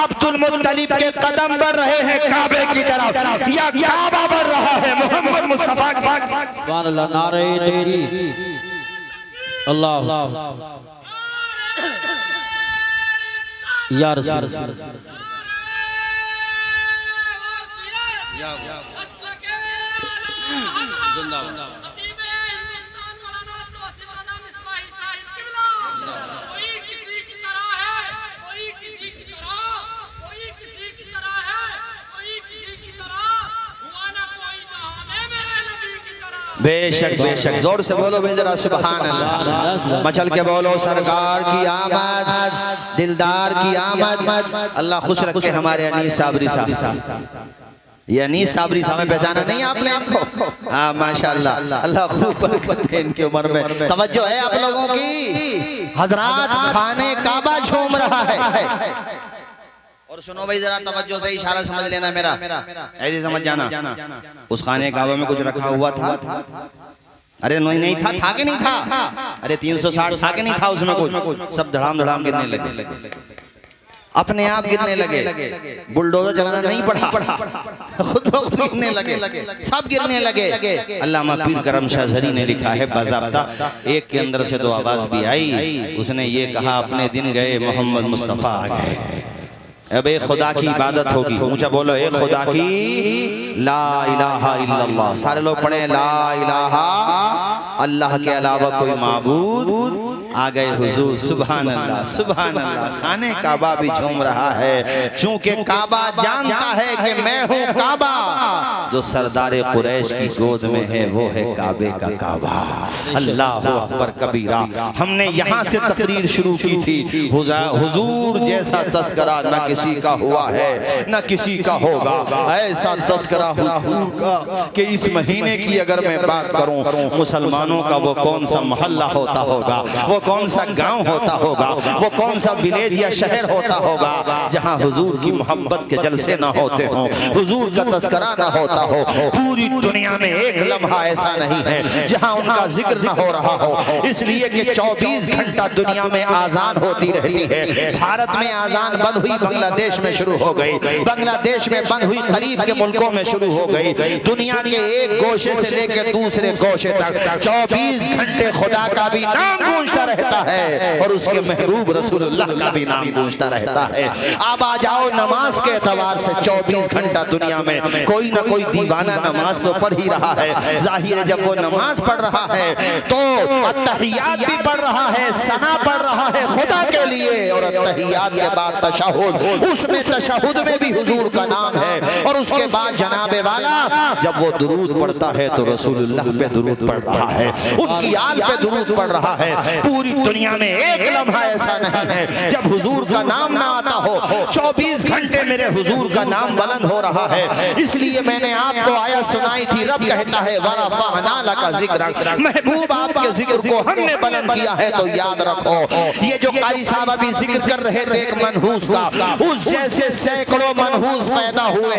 अब्दुल मुत्तलिब के कदम बढ़ रहे हैं काबे की तरफ या काबा बढ़ रहा है मोहम्मद मुस्तफा की। नारे तेरी अल्लाह या रसूल बेशक बेशक, जोर से बोलो बेजरा सुभान अल्लाह। मचल के बोलो सरकार की आमद, दिलदार की आमद। अल्लाह खुश रखे हमारे अनीस साबरी साहब। ये अनीस साबरी साहब में पहचाना नहीं आपने आपको? हाँ माशाअल्लाह, अल्लाह खूब बरकत दे इनकी उम्र में। तवज्जो है आप लोगों की, हजरात खाने काबा झूम रहा है। और सुनो भाई जरा तवज्जो से इशारा समझ लेना मेरा, ऐसे समझ जाना। उस खाने काबा में कुछ रखा हुआ था? अरे नहीं था, था कि नहीं था? अरे 360 था कि नहीं था उसमें कुछ? सब धड़ाम धड़ाम गिरने लगे, अपने आप गिरने लगे। बुलडोजर चलाना नहीं पड़ा, खुद ब खुद गिरने लगे, सब गिरने लगे। अल्लामा पीर करम शाह ज़री ने लिखा है बाज़ाब्ता, एक के अंदर से तो आवाज भी आई, उसने ये कहा अपने दिन गए मोहम्मद मुस्तफ़ा आ गए। अब एक खुदा की इबादत होगी, ऊंचा बोलो, एक खुदा की ला इलाहा इल्लल्लाह। सारे लोग पढ़े ला इलाहा, अल्लाह के अलावा कोई माबूद। आ गए हुजूर, सुभान अल्लाह सुभान अल्लाह। खाने काबा भी झूम रहा है, चूंकि काबा जानता है कि मैं हूँ काबा। जो सरदारे कुरैश की गोद में है वो है काबे का काबा। अल्लाह अकबर कबीरा। हमने यहाँ से तकरीर शुरू की थी, हुजूर जैसा तस्करा न किसी का हुआ है न किसी का होगा। ऐसा तस्करा हुजूर का कि इस महीने की अगर मैं बात करूं, मुसलमानों का वो कौन सा मोहल्ला होता होगा, वो कौन सा गांव होता होगा, वो कौन सा विलेज या शहर होता होगा जहां हुजूर की मोहब्बत के जलसे ना होते हों, हुजूर का तस्करा ना होता हो। पूरी दुनिया में एक लम्हा ऐसा नहीं है जहां उनका जिक्र ना हो रहा हो। इसलिए कि 24 घंटा दुनिया में आजान होती रहती है। भारत में आजान बंद हुई, बांग्लादेश में शुरू हो गई, बांग्लादेश में बंद हुई, करीब के मुल्कों में शुरू हो गई। दुनिया के एक गोशे से लेकर दूसरे गोशे तक 24 घंटे खुदा का भी नाम गूंजता रहता है और उसके महबूब रसूलुल्लाह का भी नाम गूंजता रहता है। अब आ जाओ नमाज के एतबार से 24 घंटा दुनिया में कोई ना कोई दीवाना नमाज तो पढ़ ही रहा है। जाहिर है जब वो नमाज पढ़ रहा है तो अत्तहियात भी पढ़ रहा है, सना पढ़ रहा है खुदा के लिए, और अत्तहियात के बाद तशहुद, उसमें तशहुद में भी हुजूर का नाम है। और उसके बाद जनाबे वाला जब वो दुरूद पढ़ता है तो रसूलुल्लाह पे दुरूद पढ़ रहा है, उनकी आल पे दुरूद पढ़ रहा है। पूरी दुनिया में एक लम्हा ऐसा नहीं है जब हुजूर का नाम ना आता हो। 24 घंटे मेरे हुजूर का नाम बुलंद हो रहा है। इसलिए मैंने आपको आयत सुनाई थी, रब कहता है वरफ़अना लका ज़िक्रक, महबूब आपके जिक्र को हमने बुलंद किया है। तो याद रखो, ये जो कारी साहब अभी जिक्र कर रहे थे एक मनहूस का, उस जैसे सैकड़ों मनहूस पैदा हुए,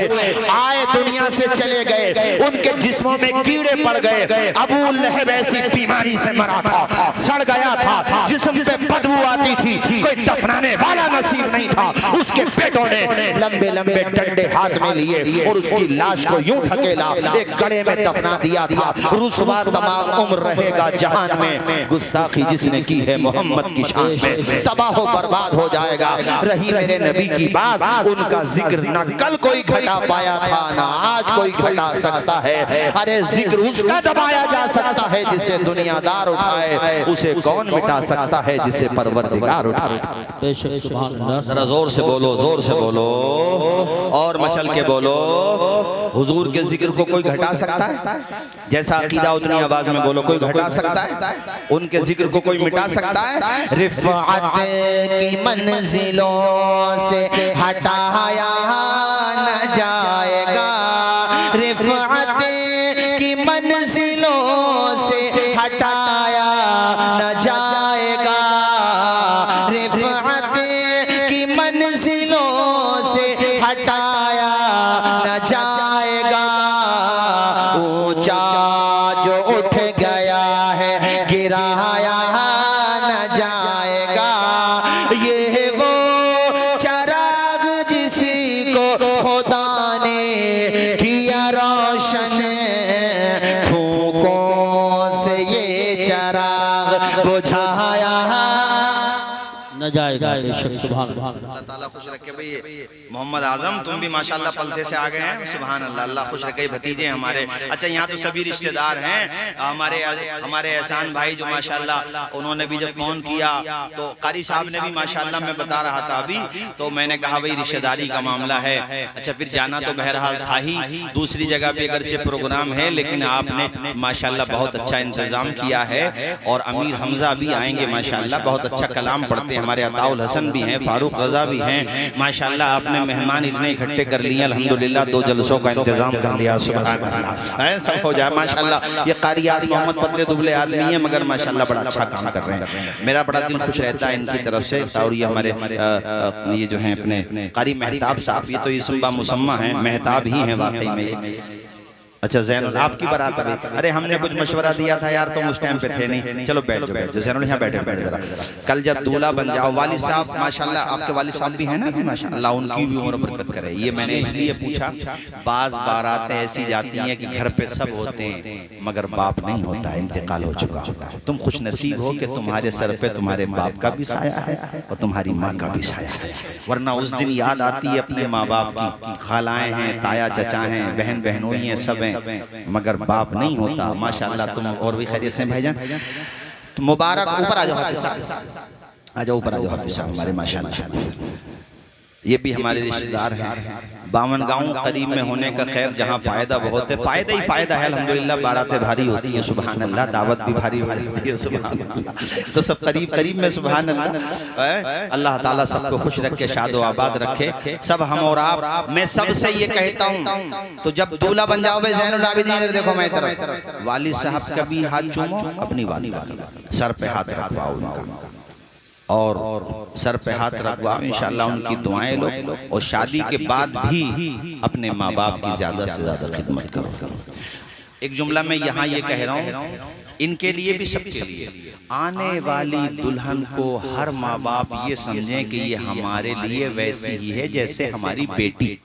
आए दुनिया से चले गए, उनके जिस्मों में कीड़े पड़ गए। अबू लहब ऐसी बीमारी से मरा था, सड़ गया था, जिस्म पे बदबू आती थी, कोई दफनाने वाला नसीब नहीं था। उसके बेटों ने लंबे लंबे डंडे हाथ में लिए और उसकी लाश को यूं ढकेला, एक गड़े में दफना दिया था। रुसवा तमाम उम्र रहेगा जहान में, गुस्ताखी जिसने की है मोहम्मद की शान में, तबाह बर्बाद हो जाएगा। रही मेरे नबी की बात, उनका जिक्र न कल कोई घटा पाया था ना आज कोई घटा सकता है। अरे जिक्र उसका दबाया जा सकता है जिसे दुनियादार उठाए, उसे कौन मिटा सकता है जिसे परवरदिगार उठाए। जरा जोर से बोलो, जोर से बोलो और मचल के बोलो। हुजूर के जिक्र को कोई घटा सकता है? जैसा अकीदा उतनी आवाज में बोलो। कोई घटा सकता है? उनके जिक्र को कोई मिटा सकता है? रिफ़अत की मंजिलों से हटाया न जाएगा, रिफ़अत की मंजिलों से हटाया न जाएगा, रिफ़अत की मंजिलों से हटाया न जाएगा। ऊंचा जो उठ गया है गिराया न जाएगा, ये है वो चराग जिसी को खुदा ने किया रोशन, फूकों से ये चराग बुझाया न जाएगा। सुभान अल्लाह ताला खुश रखे। भाई मोहम्मद आजम तुम भी माशाल्लाह पलते से आ गए हैं, सुभान अल्लाह, अल्लाह खुश रखे। भतीजे हमारे, अच्छा यहाँ तो सभी रिश्तेदार हैं हमारे एहसान भाई जो माशाल्लाह, उन्होंने भी जब फोन किया तो कारी साहब ने भी माशाल्लाह, मैं बता रहा था अभी, तो मैंने कहा भाई रिश्तेदारी का मामला है। अच्छा फिर जाना तो बहरहाल था ही, दूसरी जगह पे अगरचे प्रोग्राम है लेकिन आपने माशाल्लाह बहुत अच्छा इंतजाम किया है। और अमीर हमजा भी आएंगे माशाल्लाह, बहुत अच्छा कलाम पढ़ते हैं। हमारे अताउल हसन भी हैं, फारूक रजा भी हैं माशाल्लाह। आपने मेहमान इतने इकट्ठे कर लिए अल्हम्दुलिल्लाह, 2 जलसों का इंतजाम कर लिया, सुभान अल्लाह, सब हो जाए माशाल्लाह। ये कारी आस मोहम्मद पतले दुबले आदमी है मगर माशाल्लाह बड़ा अच्छा काम कर रहे हैं। मेरा बड़ा दिल खुश रहता है इनकी तरफ से। और ये हमारे ये जो हैं अपने कारी मेहताब साहब, ये तो इसम्बा मुसम्मा हैं, मेहताब ही हैं वाकई में। अच्छा जैनुल आपकी बारात अभी, अरे हमने कुछ मशवरा दिया था यार, तुम उस टाइम पे थे नहीं। चलो बैठ जाओ जैनुल, यहाँ बैठे बैठ जरा। कल जब दूल्हा बन जाओ, वालिद साहब माशाल्लाह, आपके वालिद साहब भी हैं ना माशाल्लाह, उनकी भी उम्र बरकत करे। ये मैंने इसलिए पूछा, बाज बारातें ऐसी जाती हैं कि घर पे सब होते हैं मगर बाप नहीं होता, इंतकाल हो चुका होता है। तुम खुश नसीब हो कि तुम्हारे सर पे तुम्हारे बाप का भी साया है और तुम्हारी माँ का भी साया है, वरना उस दिन याद आती है अपने माँ बाप की। खालाएं हैं, ताया चचा हैं, बहन बहनोई हैं, सब हैं, मगर बाप नहीं होता। माशाल्लाह तुम और भी खैरियत से भाईजान, तो मुबारक। ऊपर आ जाओ हाफिज साहब, आ जाओ ऊपर आ जाओ हाफिज साहब हमारे माशाल्लाह। ये भी हमारे रिश्तेदार हैं। बावन गांव करीब में होने का खैर जहाँ फायदा बहुत है, फायदा ही फायदा है अल्हम्दुलिल्लाह। बारातें भारी होती हैं सुभान अल्लाह, दावत भी भारी भारी होती है सुभान अल्लाह। तो सब करीब करीब में सुभान अल्लाह। अल्लाह ताला सबको खुश रखे, शादो आबाद रखे सब हम और आप। मैं सबसे ये कहता हूँ, तो जब दूल्हा बन जाओगे ज़ैनुल आबिदीन, देखो मैं तरफ वालिद साहब का भी हाथ चूमो, अपनी वालिदा सर पे हाथ रखवाओ उनका, और सर पे हाथ रखवाओ, इंशाअल्लाह उनकी दुआएं लो। और शादी के बाद भी अपने माँ बाप की ज्यादा से ज्यादा खिदमत करो। एक जुमला मैं यहाँ ये कह रहा हूँ, इनके लिए भी सबके लिए, आने वाली दुल्हन को हर माँ बाप ये समझें कि ये हमारे लिए वैसी ही है जैसे हमारी बेटी।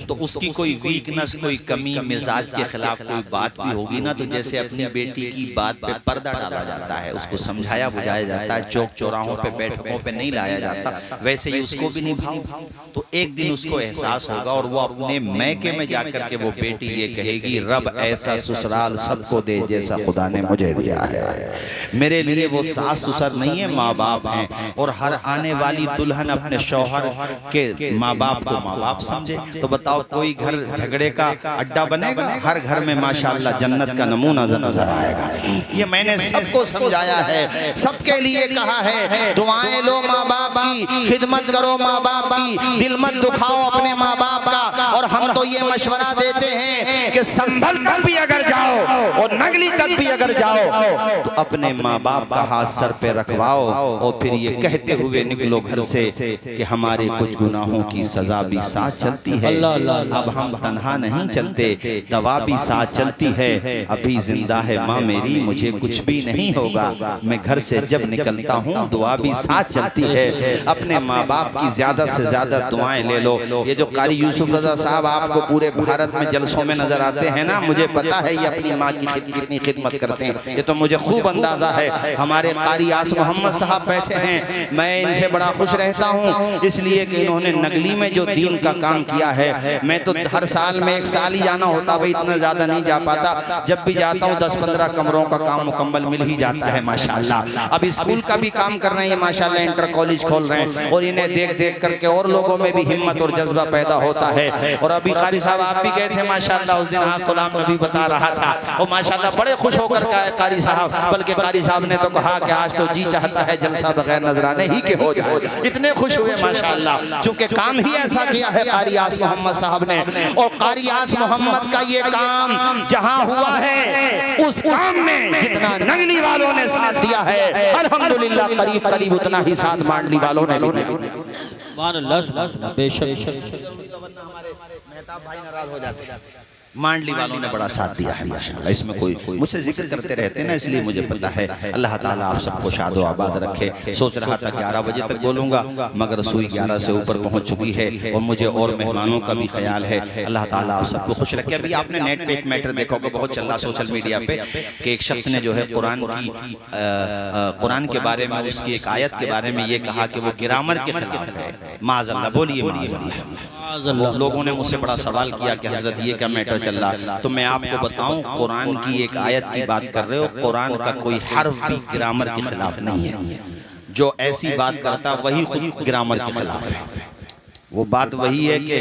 तो उसकी कोई वीकनेस, कोई कमी, मिजाज के खिलाफ कोई बात भी होगी ना, तो जैसे अपनी बेटी की बात पे पर्दा डाला जाता है, उसको समझाया बुझाया जाता है, चौक चौराहों पे बैठकों पे नहीं लाया जाता, वैसे ही उसको भी निभाओ। तो एक दिन उसको एहसास होगा और वो अपने मैके में जाकर के वो बेटी ये कहेगी, रब ऐसा ससुराल सबको दे जैसा खुदा ने मुझे दिया है। मेरे लिए वो सास ससुर नहीं है, माँ बाप हैं। और हर आने वाली दुल्हन अपने शौहर के माँ बाप को माँ बाप समझे। तो बताओ कोई घर झगड़े का अड्डा बनेगा? हर घर में माशाल्लाह जन्नत का नमूना नजर आएगा। ये मैंने सबको समझाया है, सबके लिए कहा है, दुआएं लो माँ बाप की, खिदमत करो माँ बाप की, दिल मत दुखाओ अपने माँ बाप का। और हम तो ये मशवरा देते हैं कि संभल तक भी अगर जाओ और नगली तक भी अगर जाओ तो अपने माँ बाप का हाथ सर पे रखवाओ, और फिर ये कहते हुए निकलो घर से कि हमारे कुछ गुनाहों की सजा भी साथ चलती है, अब हम तन्हा नहीं चलते, दवा भी साथ चलती है, अभी जिंदा है माँ मेरी, मुझे कुछ भी नहीं होगा, मैं घर से जब निकलता हूँ दुआ भी साथ चलती है। अपने माँ बाप की ज्यादा से ज्यादा दुआएं ले लो। ये जो कारी यूसुफ रजा साहब आपको पूरे भारत में जलसों में नजर आते हैं ना, मुझे पता है ये अपनी माँ की कितनी खिदमत करते हैं, ये तो मुझे खूब अंदाजा है। हमारे कारी आस मोहम्मद साहब बैठे हैं, मैं इनसे बड़ा खुश रहता हूँ इसलिए कि इन्होंने नगली में जो दीन का काम किया है। मैं तो हर साल में एक साल ही जाना होता, भाई इतना ज्यादा नहीं जा पाता, जब भी जाता हूँ 10-15 कमरों का काम मुकम्मल मिल ही जाता है माशाल्लाह। अब स्कूल का भी काम कर रहे हैं माशाल्लाह, इंटर कॉलेज खोल रहे हैं, और इन्हें देख देख करके और लोगों में भी हिम्मत और जज्बा पैदा होता है। और अभी कारी साहब आप भी गए थे माशाल्लाह, उस दिन हाँ गुलाम नबी बता रहा था, और माशाल्लाह बड़े खुश होकर के आए कारी साहब, बल्कि कारी साहब ने तो कहा कि आज तो जी चाहता है जलसा बगैर नजराने ही के हो जाए, इतने खुश हुए माशाल्लाह, चूंकि काम ही ऐसा किया है कारी आस मोहम्मद साहब ने। और कारी आस मोहम्मद का ये काम जहां हुआ है, उस काम में जितना नगली वालों ने साथ दिया है अल्हम्दुलिल्लाह, करीब करीब उतना ही साथ मांडली वालों ने भी दिया। बेशक भाई नाराज हो जाते हैं, मांडली वालों ने बड़ा साथ दिया है माशाल्लाह। इसमें कोई मुझसे जिक्र करते रहते ना, इसलिए मुझे पता है। अल्लाह ताला आप सबको शादो आबाद रखे। सोच रहा था 11 बजे तक बोलूंगा, मगर सुई 11 से ऊपर पहुंच चुकी है, और मुझे और मेहमानों का भी ख्याल है। अल्लाह ताला आप सबको खुश रखे। अभी आपने नेट पे एक मैटर देखा होगा, बहुत चल रहा सोशल मीडिया पे, कि एक शख्स ने जो है कुरान के बारे में, उसकी एक आयत के बारे में ये कहा कि वो ग्रामर के खिलाफ है। माज़अल्लाह, बोलिए माज़अल्लाह। लोगों ने मुझसे बड़ा सवाल किया कि हजरत ये क्या मैटर चल रहा। तो मैं आपको बताऊं, कुरान की एक आयत की बात कर रहे हो, कुरान का कोई हर्फ भी ग्रामर के खिलाफ नहीं है। जो ऐसी बात करता वही खुद ग्रामर के खिलाफ है। वो बात वही है कि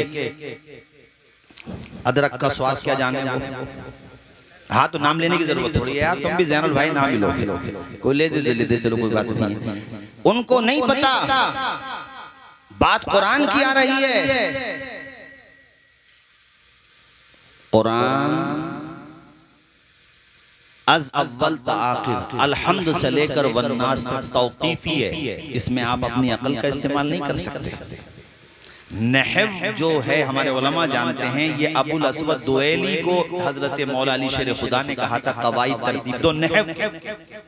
अदरक का स्वाद क्या जाने वो। हाँ, तो नाम लेने की जरूरत थोड़ी है यार, तुम भी ज़ैनुल भाई नाम ही लोगे, कोई ले दे चलो, कोई बात नहीं है। उनको नहीं पता बात कुरान की आ रही है। कुरान अज अव्वल ता आखिर, अलहम्द से लेकर वन्नास तक तौक़ीफ़ी है। इसमें आप अपनी अकल का इस्तेमाल नहीं कर सकते। नहव जो है हमारे उलमा जानते हैं ये अबुल अस्वद दुएली को हजरत मौला अली शेर खुदा ने कहा था कवाइद तरतीब दो। नहव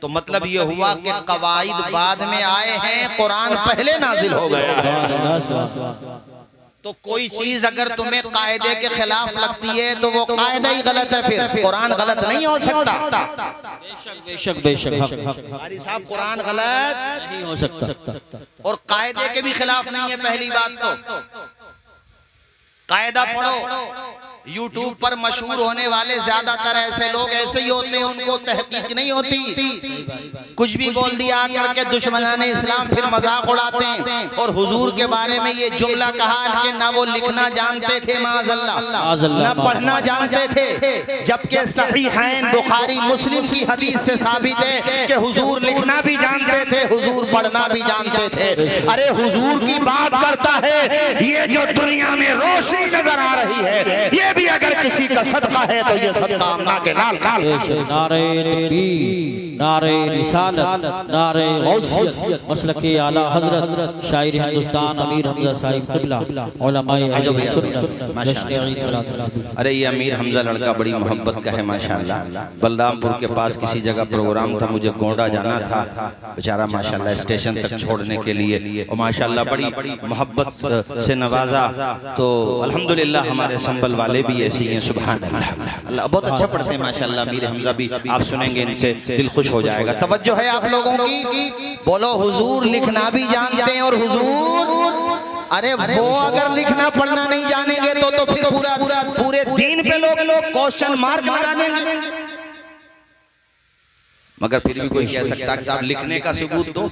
तो मतलब ये हुआ कि कवाइद बाद में आए हैं, कुरान पहले नाजिल हो गया है। तो कोई चीज अगर तुम्हें कायदे के खिलाफ लगती है तो वो कायदा ही गलत है, फिर कुरान गलत नहीं हो सकता। बेशक बेशक हमारी साहब कुरान गलत नहीं हो सकता और कायदे के भी खिलाफ नहीं है। पहली बात तो कायदा पढ़ो। यूट्यूब पर मशहूर होने वाले ज्यादातर ऐसे लोग ऐसे ही होते हैं, उनको तहकीक नहीं होती, कुछ भी बोल दिया करके दुश्मनाने इस्लाम फिर मजाक उड़ाते हैं। और हुजूर के बारे में ये जुमला कहा कि ना वो लिखना जानते थे माज़अल्लाह, ना पढ़ना जानते थे, जबकि सहीहैन बुखारी मुस्लिम की हदीस से साबित है कि हुजूर लिखना भी जानते थे, हुजूर पढ़ना भी जानते थे। अरे हुजूर की बात करता है, ये जो दुनिया में रोशनी नजर आ रही है ये भी अगर किसी का सदका है तो ये सदका अम्मा के लाल लाल। नारे तकबीर, नारे रिसालत, नारे गौसियत, मसलके आला हजरत शायर हिंदुस्तान अमीर हमजा साहिब क़िबला उलमाए अहले सुन्नत जश्न ईद मिलाद। अरे ये अमीर हमजा लड़का बड़ी मोहब्बत का है माशाल्लाह। बलरामपुर के पास किसी जगह प्रोग्राम था, मुझे गोंडा जाना था, बेचारा माशाल्लाह स्टेशन तक छोड़ने के लिए और माशाल्लाह बड़ी मोहब्बत से नवाजा। तो अल्हम्दुलिल्लाह हमारे संबल वाले भी ऐसी हैं, सुभान अल्लाह। अल्लाह बहुत अच्छा पढ़ते हैं माशाल्लाह। अमीर हमजा भी आप सुनेंगे इनसे दिल खुश हो जाएगा। तवज्जो है आप लोगों की, बोलो हुजूर लिखना भी जानते हैं और हुजूर, अरे वो अगर लिखना पढ़ना नहीं जानेंगे तो फिर पूरे दीन पे लोग क्वेश्चन मार्क लगा देंगे। मगर फिर भी कोई कह सकता है आप लिखने का सबूत दो,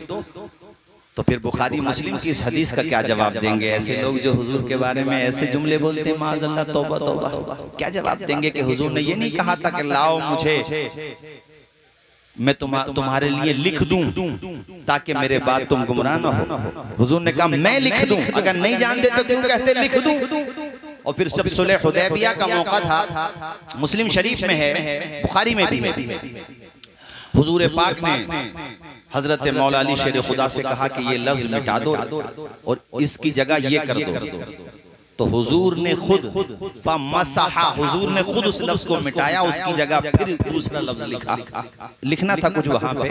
तो फिर बुखारी मुस्लिम की इस हदीस का क्या जवाब देंगे? ऐसे लोग जो हुजूर के बारे में ऐसे जुमले बोलते हैं माज़अल्लाह, तौबा तौबा, क्या जवाब देंगे कि हुजूर ने ये नहीं कहा था कि लाओ मुझे मैं तुम्हारे लिए लिख दूं ताकि मेरे बाद तुम गुमराह न हो। हुजूर ने कहा मैं लिख दूं, अगर नहीं जानते तो क्यों कहते लिख दूं? और फिर जब सुलह हुदैबिया का मौका था, मुस्लिम शरीफ में है, बुखारी में भी है, हुजूर पाक ने हजरत मौला अली शेर खुदा से कहा कि ये लफ्ज मिटा दो और इसकी जगह ये कर दो। तो हुजूर ने खुद फमसहा, हुजूर ने खुद उस लफ्ज को मिटाया, उसकी जगह फिर दूसरा लफ्ज लिखा। लिखना था कुछ वहां पे,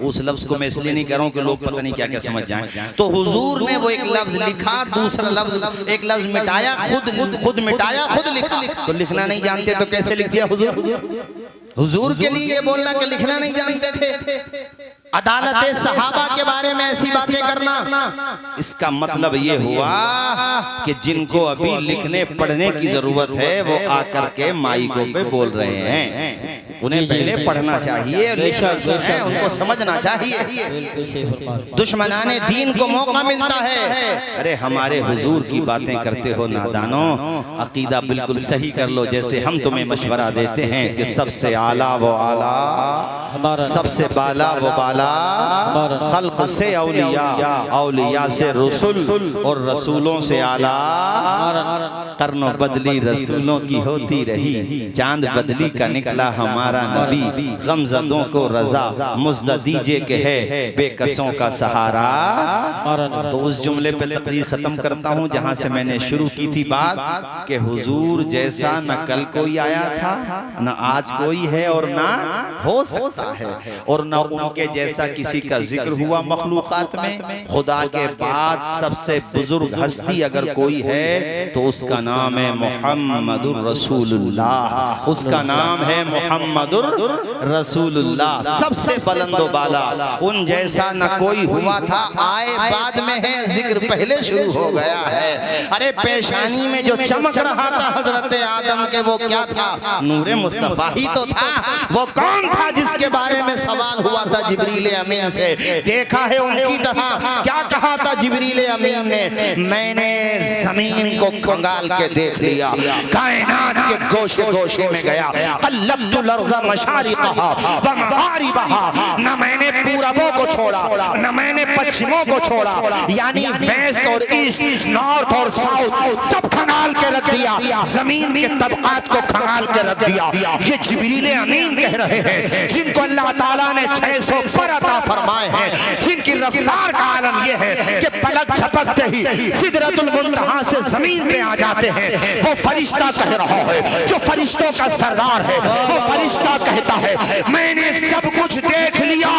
उस लफ्ज को मैं इसलिए नहीं कह रहा हूं कि लोग पता नहीं क्या क्या समझ जाएं। तो हुजूर ने वो एक लफ्ज लिखा, दूसरा लफ्ज, एक लफ्ज मिटाया, खुद मिटाया, खुद लिखा। तो लिखना नहीं जानते तो कैसे लिख दिया हुजूर? हुजूर के लिए ये बोलना कि लिखना नहीं जानते थे, अदालत सहाबा के बारे में ऐसी बातें करना, इसका मतलब ये हुआ कि जिनको अभी लिखने पढ़ने की जरूरत है वो आकर के माइकों पे बोल रहे हैं। उन्हें पहले पढ़ना चाहिए, उनको समझना चाहिए। दुश्मनाने दीन को मौका मिलता है। अरे हमारे हुजूर की बातें करते हो नादानो, अकीदा बिल्कुल सही कर लो, जैसे हम तुम्हें मशवरा देते हैं कि सबसे आला वो आला, सबसे बाला वो बाला, खल्क से औलिया, औलिया से रसूल और रसूलों से आला। कर्नो बदली रसूलों की होती रही, चांद बदली का निकला हमारा नबी, गमज़दों को रजा मुज़्द दीजिए के है बेकसों का सहारा। तो उस जुमले पे तकरीर खत्म करता हूँ जहाँ से मैंने शुरू की थी बात कि हुजूर जैसा न कल कोई आया था, न आज कोई है और ना हो सकता है, और न उनके जैसा किसी का जिक्र हुआ मखलूकात में। खुदा के बाद सबसे बुजुर्ग हस्ती अगर कोई है तो उसका नाम है मुहम्मदुर रसूलुल्लाह, उसका नाम है मुहम्मदुर रसूलुल्लाह, सबसे बुलंदो बाला। उन जैसा न कोई हुआ था, आए बाद में है, जिक्र पहले शुरू हो गया है। अरे पेशानी में जो चमक रहा था हजरत आदम के, वो क्या था? नूरे मुस्तफा ही तो था। वो कौन था जिसके बारे में सवाल हुआ था जिब्रील अमीन से? देखा है उनकी तरह, क्या कहा था जिब्रील अमीन ने? मैंने जमीन को खंगाल के देख लिया, कायनात के गोशे गोशे में गया, कल्लब्तुल अर्ज़ मशारिक़हा व मग़ारिबहा, न मैंने पूरबों को छोड़ा न मैंने पश्चिमों को छोड़ा, यानी वेस्ट और ईस्ट, नॉर्थ और साउथ सब खंगाल के रख दिया, जमीन के तबकात को खंगाल के रख दिया। ये जिब्रील अमीन कह रहे हैं, जिनको अल्लाह ताला ने 600 पर अता फरमाए हैं, जिनकी रफ्तार का आलम यह है कि पलक झपकते ही सिदरतुल मुंतहा से जमीन पे आ जाते हैं। वो फरिश्ता कह रहा है, जो फरिश्तों का सरदार है, वो फरिश्ता कहता है मैंने सब कुछ देख लिया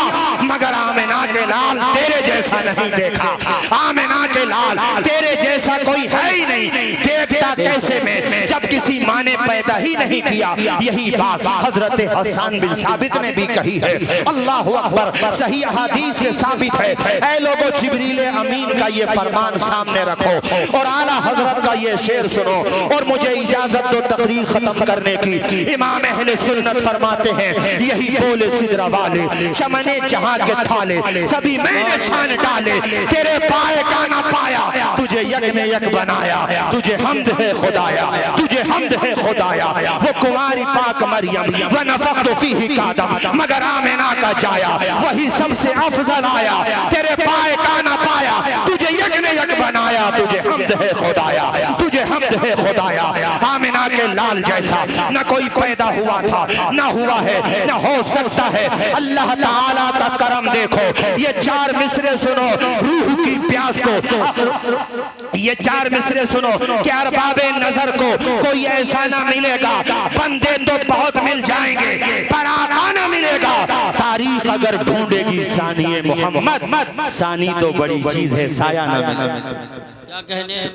मगर आमिना के लाल तेरे जैसा नहीं देखा। आमिना के लाल तेरे जैसा कोई है ही नहीं, देखता कैसे में जब किसी माँ ने पैदा ही नहीं किया। यही बात हजरत हसन बिन साबित ने भी कही है। अल्लाह अकबर, सही हदीस से साबित है। ऐ लोगों, जिब्रील अमीन का ये फरमान सामने रखो और आला हजरत का ये शेर सुनो और मुझे इजाजत दो तकरीर खत्म करने की। इमाम अहले सुन्नत फरमाते हैं यही बोले सिदरा वाले, चमने जहां के थाले सभी मैंने छान डाले, तेरे पाए का ना पाया, तुझे यक ने यक बनाया, तुझे हमद है खुदाया, तुझे हमद है खुदाया। वो कुमारी पाक मरियम व नफख्तु फीही का दम, मगर आमिना का जाया वही सबसे अफजल आया, तेरे पाए का ना पाया, तुझे यक ने यक बनाया, तुझे हमद है खुदाया, तुझे हमद है खुदाया। आमिना के लाल जैसा न कोई पैदा हुआ था, न हुआ है, न हो सकता है। अल्लाह ताला का करम देखो, ये चार मिसरे सुनो रूह की प्यास को, ये चार मिसरे सुनो कि अरबाबे नजर को कोई ऐसा ना मिलेगा। बंदे तो बहुत मिल जाएंगे पर आका ना मिलेगा। तारीख अगर ढूंढेगी सानिए मोहम्मद, सानी तो बड़ी चीज है, साया ना मिले। क्या कहने हैं?